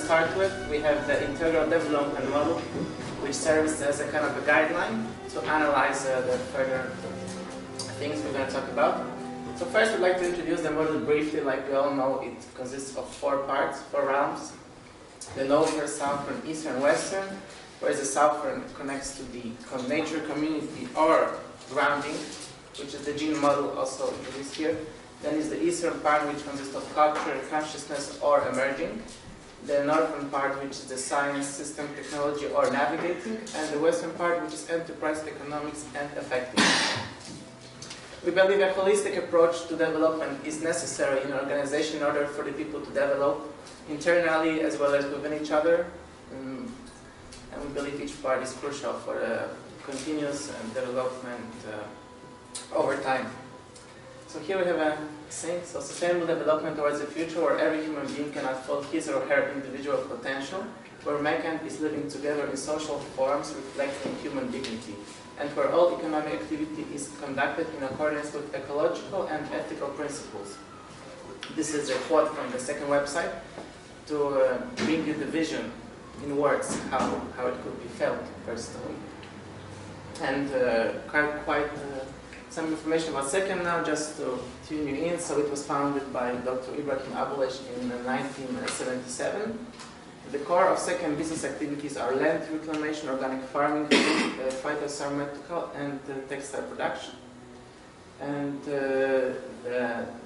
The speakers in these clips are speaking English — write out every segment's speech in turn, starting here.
start with, we have the integral development model, which serves as a kind of a guideline to analyze the further things we're going to talk about. So first, we'd like to introduce the model briefly. Like we all know, it consists of 4 parts, 4 realms: the northern, southern, eastern, western, whereas the southern connects to the nature, community, or grounding, which is the gene model also introduced here. Then is the eastern part, which consists of culture, consciousness, or emerging. The northern part, which is the science, system, technology, or navigating. And the western part, which is enterprise, economics, and effectiveness. We believe a holistic approach to development is necessary in an organization in order for the people to develop internally as well as within each other. And we believe each part is crucial for continuous development over time. So here we have a saying, so sustainable development towards the future where every human being can unfold his or her individual potential, where mankind is living together in social forms reflecting human dignity, and where all economic activity is conducted in accordance with ecological and ethical principles. This is a quote from the Sekem website to bring you the vision in words, how it could be felt personally. And quite some information about Sekem now, just to tune you in. So it was founded by Dr. Ipm Approach in 1977. The core of Sekem business activities are land reclamation, organic farming, phytofarmaceutical, and textile production. And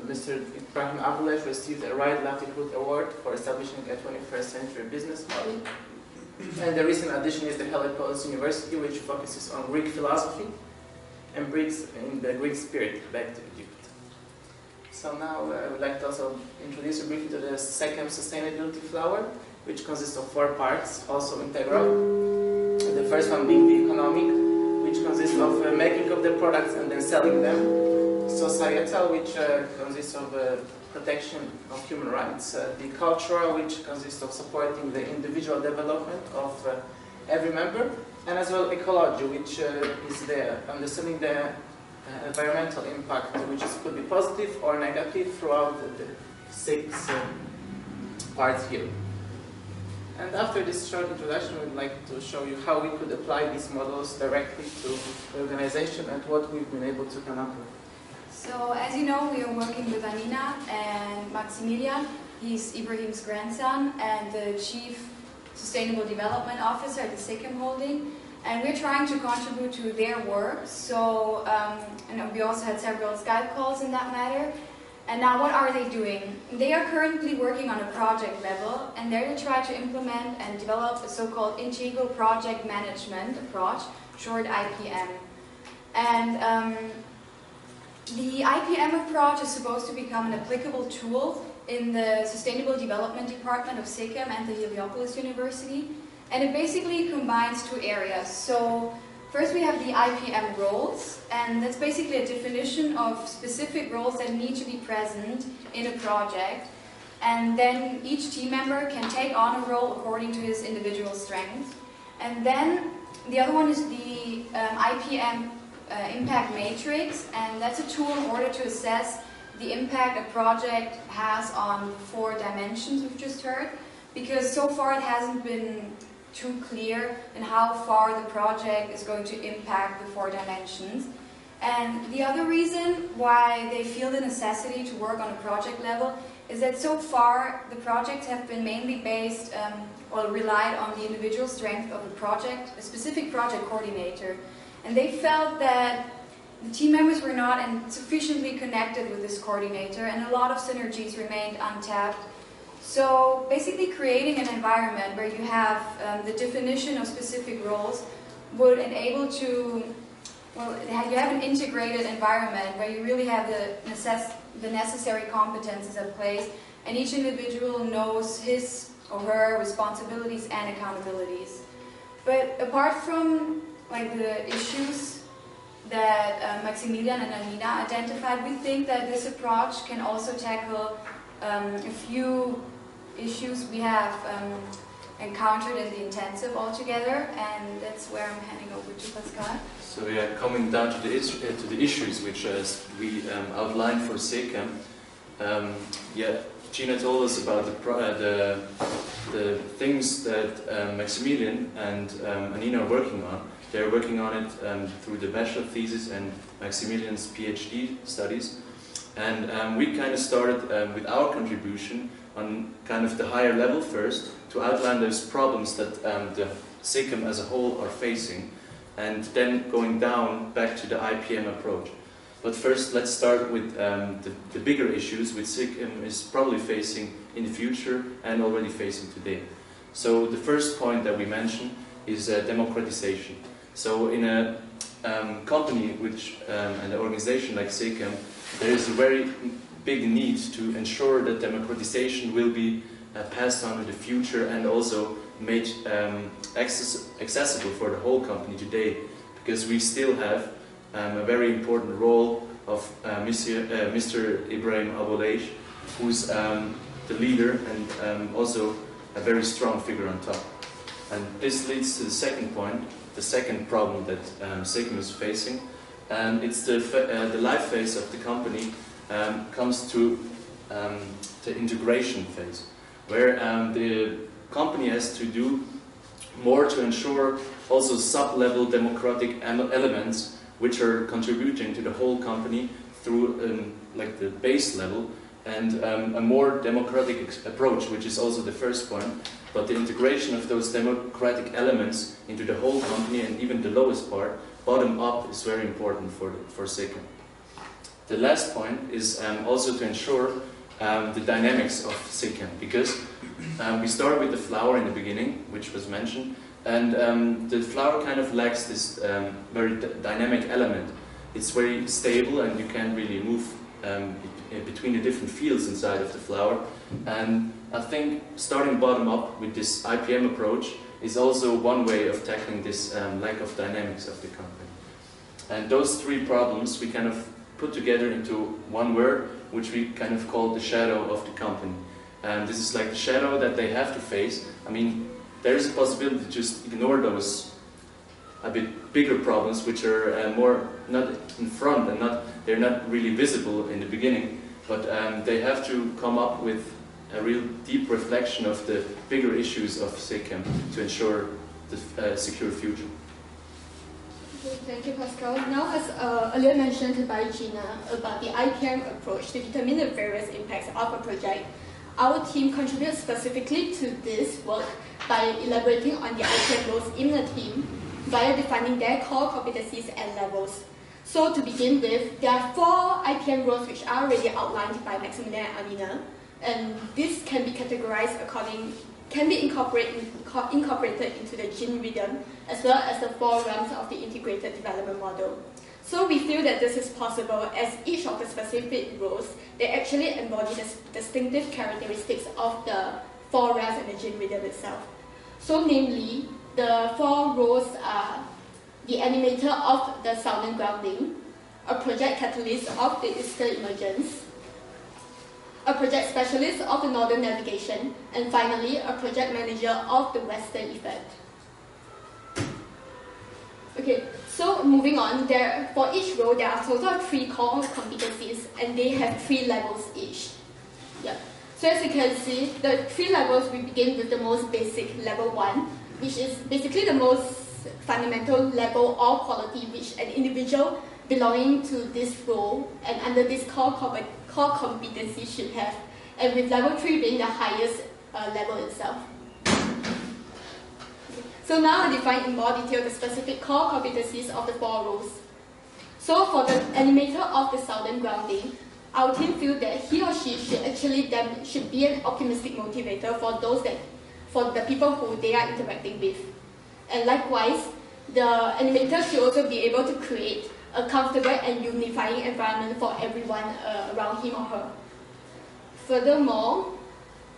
Mr. Ipm Approach received a Right Livelihood Award for establishing a 21st century business model. And the recent addition is the Helios University, which focuses on Greek philosophy and brings in the Greek spirit back to Egypt. So now I would like to also introduce you briefly to the Sekem sustainability flower, which consists of 4 parts, also integral. The first one being the economic, which consists of making of the products and then selling them. Societal, which consists of protection of human rights. The cultural, which consists of supporting the individual development of every member. And as well ecology, which is the understanding the environmental impact, which could be positive or negative throughout the 6 parts here. And after this short introduction, we'd like to show you how we could apply these models directly to the organization and what we've been able to come up with. So, as you know, we are working with Anina and Maximilian. He's Ibrahim's grandson and the Chief Sustainable Development Officer at the Sekem Holding. And we're trying to contribute to their work. So, and we also had several Skype calls in that matter. And now what are they doing? They are currently working on a project level, and they're to try to implement and develop a so-called Integral Project Management Approach, short IPM. And the IPM approach is supposed to become an applicable tool in the Sustainable Development Department of Sekem and the Heliopolis University. And it basically combines 2 areas. So first we have the Ipm Roles, and that's basically a definition of specific roles that need to be present in a project. And then each team member can take on a role according to his individual strengths. And then the other one is the Ipm Impact Matrix, and that's a tool in order to assess the impact a project has on 4 dimensions we've just heard, because so far it hasn't been too clear in how far the project is going to impact the 4 dimensions. And the other reason why they feel the necessity to work on a project level is that so far the projects have been mainly based or relied on the individual strength of a specific project coordinator. And they felt that the team members were not sufficiently connected with this coordinator, and a lot of synergies remained untapped. So basically creating an environment where you have the definition of specific roles would enable to, well, you have an integrated environment where you really have the necessary competences in place, and each individual knows his or her responsibilities and accountabilities. But apart from like the issues that Maximilian and Anina identified, we think that this approach can also tackle a few issues we have encountered in the intensive altogether, and that's where I'm handing over to Pascal. So yeah, coming down to the issues which we outlined for Sekem, Gina told us about the things that Maximilian and Anina are working on. They're working on it through the bachelor thesis and Maximilian's PhD studies. And we kind of started with our contribution on kind of the higher level first to outline those problems that the Sekem as a whole are facing, and then going down back to the Ipm approach. But first, let's start with the bigger issues which Sekem is probably facing in the future and already facing today. So the first point that we mentioned is democratization. So in a company which and an organization like Sekem, there is a very big need to ensure that democratization will be passed on to the future and also made accessible for the whole company today, because we still have a very important role of Mr. Ipm Approach, who's the leader and also a very strong figure on top. And this leads to the second point, the second problem that Sekem is facing, and it's the life phase of the company comes to the integration phase, where the company has to do more to ensure also sub-level democratic elements which are contributing to the whole company through like the base level, and a more democratic approach, which is also the first point. But the integration of those democratic elements into the whole company and even the lowest part, bottom up, is very important for Sekem. The last point is also to ensure the dynamics of Sekem, because we start with the flower in the beginning, which was mentioned, and the flower kind of lacks this very dynamic element. It's very stable and you can't really move between the different fields inside of the flower. And I think starting bottom up with this Ipm approach is also one way of tackling this lack of dynamics of the company. And those three problems we kind of put together into one word, which we kind of call the shadow of the company. And this is like the shadow that they have to face. I mean, there is a possibility to just ignore those a bit bigger problems, which are more not in front and they're not really visible in the beginning, but they have to come up with a real deep reflection of the bigger issues of Sekem to ensure the secure future. Okay, thank you, Pascal. Now, as earlier mentioned by Gina about the Ipm approach to determine the various impacts of a project, our team contributes specifically to this work by elaborating on the Ipm roles in the team via defining their core competencies and levels. So to begin with, there are 4 Ipm roles which are already outlined by Maximilian and Anina, and this can be categorized incorporated into the gene rhythm, as well as the 4 realms of the integrated development model. So we feel that this is possible as each of the specific roles, they actually embody the distinctive characteristics of the 4 realms and the gene rhythm itself. So namely, the 4 roles are the animator of the southern grounding, a project catalyst of the eastern emergence, a project specialist of the northern navigation, and finally, a project manager of the western effect. Okay, so moving on, for each role, there are a total of 3 core competencies, and they have 3 levels each. Yeah. So as you can see, the 3 levels, we begin with the most basic, level 1, which is basically the most fundamental level or quality which an individual belonging to this role and under this core competency should have, and with level 3 being the highest level itself. So now I define in more detail the specific core competencies of the 4 roles. So for the animator of the southern grounding, our team feels that he or she should be an optimistic motivator for the people who they are interacting with. And likewise, the animator should also be able to create a comfortable and unifying environment for everyone around him or her. Furthermore,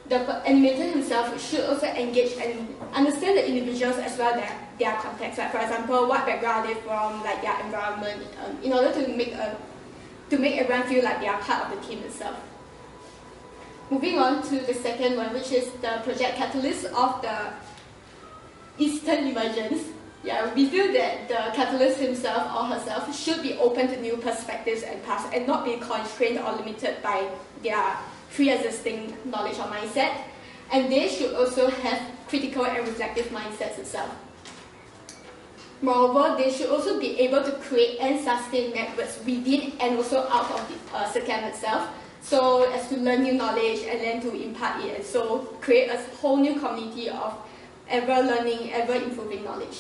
the animator himself should also engage and understand the individuals as well as their context. Like for example, what background they're from, like their environment, in order to make everyone feel like they are part of the team itself. Moving on to the second one, which is the project catalyst of the eastern emergence. Yeah, we feel that the catalyst himself or herself should be open to new perspectives and paths and not be constrained or limited by their pre-existing knowledge or mindset, and they should also have critical and reflective mindsets itself. Moreover, they should also be able to create and sustain networks within and also out of the Sekem itself, so as to learn new knowledge and then to impart it, and so create a whole new community of ever learning, ever improving knowledge.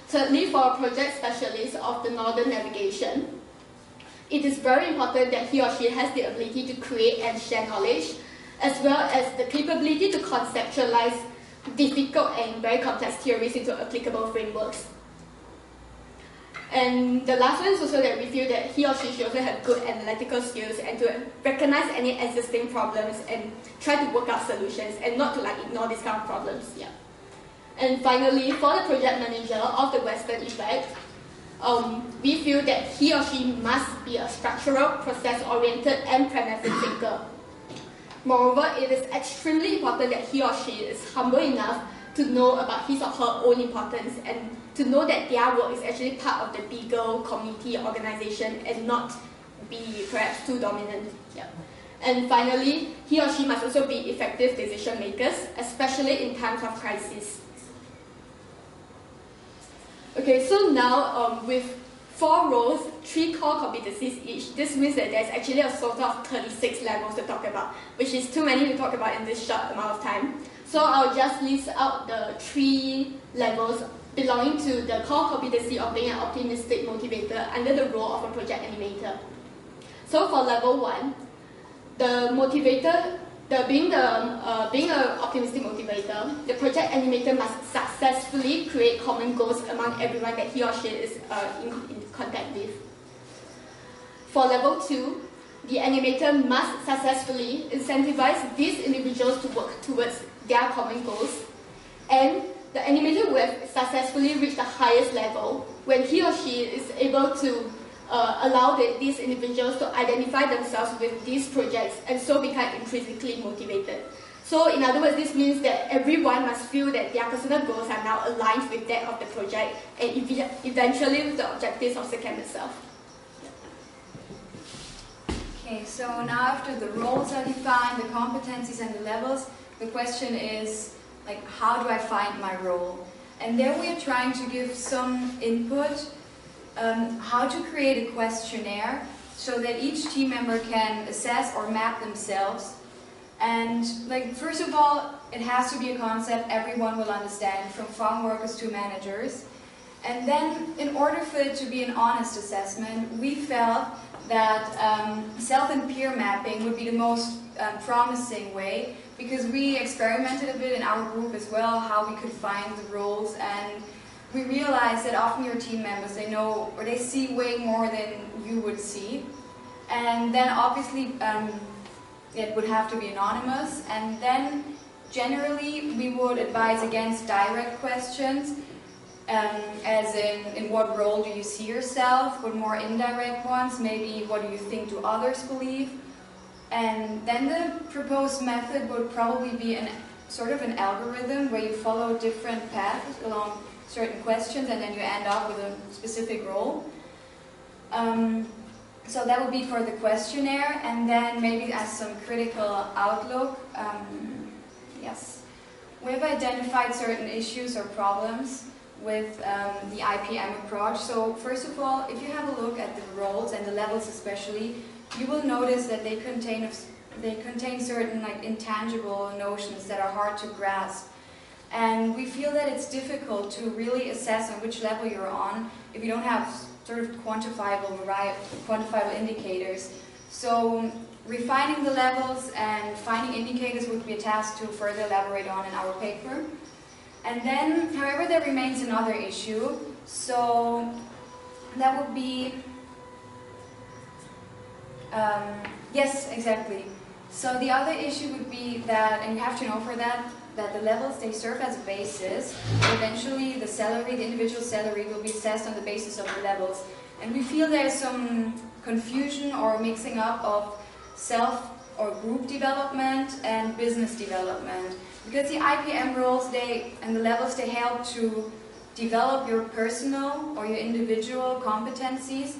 Thirdly, for a project specialist of the Northern Navigation, it is very important that he or she has the ability to create and share knowledge, as well as the capability to conceptualize difficult and very complex theories into applicable frameworks. And the last one is also that we feel that he or she should also have good analytical skills and to recognize any existing problems and try to work out solutions and not to ignore these kind of problems. Yeah. And finally, for the project manager of the Western Impact, we feel that he or she must be a structural, process-oriented, and pragmatic thinker. Moreover, it is extremely important that he or she is humble enough to know about his or her own importance and to know that their work is actually part of the bigger community organization and not be perhaps too dominant. Yeah. And finally, he or she must also be effective decision makers, especially in times of crisis. Okay, so now with 4 roles, 3 core competencies each, this means that there's actually a total of 36 levels to talk about, which is too many to talk about in this short amount of time. So I'll just list out the 3 levels belonging to the core competency of being an optimistic motivator under the role of a project animator. So for level 1, the motivator, being an optimistic motivator, the project animator must successfully create common goals among everyone that he or she is in contact with. For level 2, the animator must successfully incentivize these individuals to work towards their common goals, and the animator will have successfully reached the highest level when he or she is able to allow these individuals to identify themselves with these projects and so become intrinsically motivated. So in other words, this means that everyone must feel that their personal goals are now aligned with that of the project and eventually with the objectives of Sekem itself. Okay, so now after the roles are defined, the competencies and the levels, the question is, like, how do I find my role? And there we are trying to give some input, how to create a questionnaire so that each team member can assess or map themselves. And like, first of all, it has to be a concept everyone will understand, from farm workers to managers. And then, in order for it to be an honest assessment, we felt that self and peer mapping would be the most promising way, because we experimented a bit in our group as well, how we could find the roles, and we realized that often your team members, they know, or they see way more than you would see. And then obviously it would have to be anonymous, and then generally we would advise against direct questions, as in what role do you see yourself, but more indirect ones, maybe what do you think do others believe. And then the proposed method would probably be sort of an algorithm where you follow different paths along certain questions and then you end up with a specific role. So that would be for the questionnaire, and then maybe as some critical outlook, yes. We've identified certain issues or problems with the Ipm approach. So first of all, if you have a look at the roles and the levels especially, you will notice that they contain certain like intangible notions that are hard to grasp. And we feel that it's difficult to really assess on which level you're on if you don't have sort of quantifiable indicators. So refining the levels and finding indicators would be a task to further elaborate on in our paper. And then, however, there remains another issue. So that would be, yes, exactly. So the other issue would be that, and you have to know for that the levels, they serve as a basis. Eventually the individual salary will be assessed on the basis of the levels. And we feel there's some confusion or mixing up of self or group development and business development. Because the Ipm roles and the levels, they help to develop your personal or your individual competencies,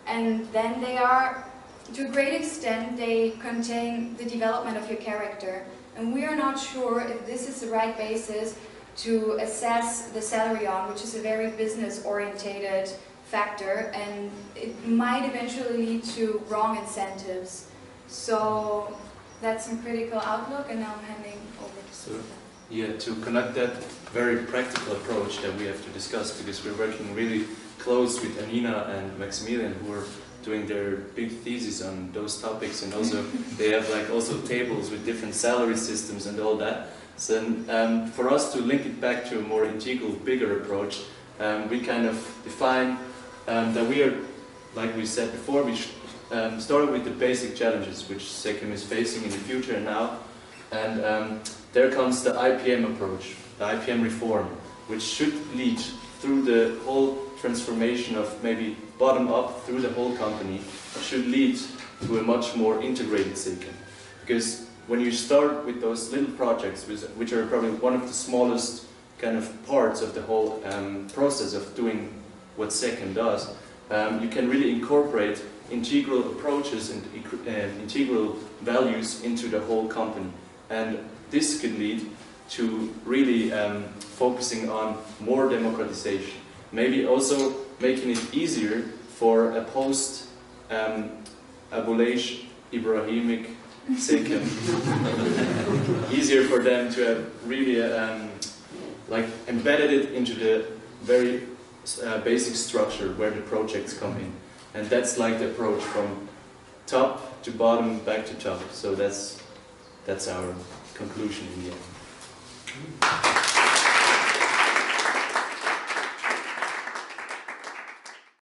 and then they are to a great extent, they contain the development of your character. And we are not sure if this is the right basis to assess the salary on, which is a very business-orientated factor, and it might eventually lead to wrong incentives. So that's some critical outlook, and now I'm handing over to Susan. Yeah, to conduct that very practical approach that we have to discuss, because we're working really close with Anina and Maximilian, who are doing their big thesis on those topics, and also they have like also tables with different salary systems and all that. So for us to link it back to a more integral, bigger approach, we kind of define that we are, like we said before, we started with the basic challenges which Sekem is facing in the future and now, and there comes the IPM approach, the IPM reform, which should lead through the whole transformation of maybe bottom up through the whole company, should lead to a much more integrated Sekem. Because when you start with those little projects, which are probably one of the smallest kind of parts of the whole process of doing what Sekem does, you can really incorporate integral approaches and integral values into the whole company. And this could lead to really focusing on more democratization. Maybe also making it easier for a post-abolish Ibrahimic Sekem. Easier for them to have really like embedded it into the very basic structure where the projects come in. And that's like the approach from top to bottom, back to top. So that's our conclusion in the end.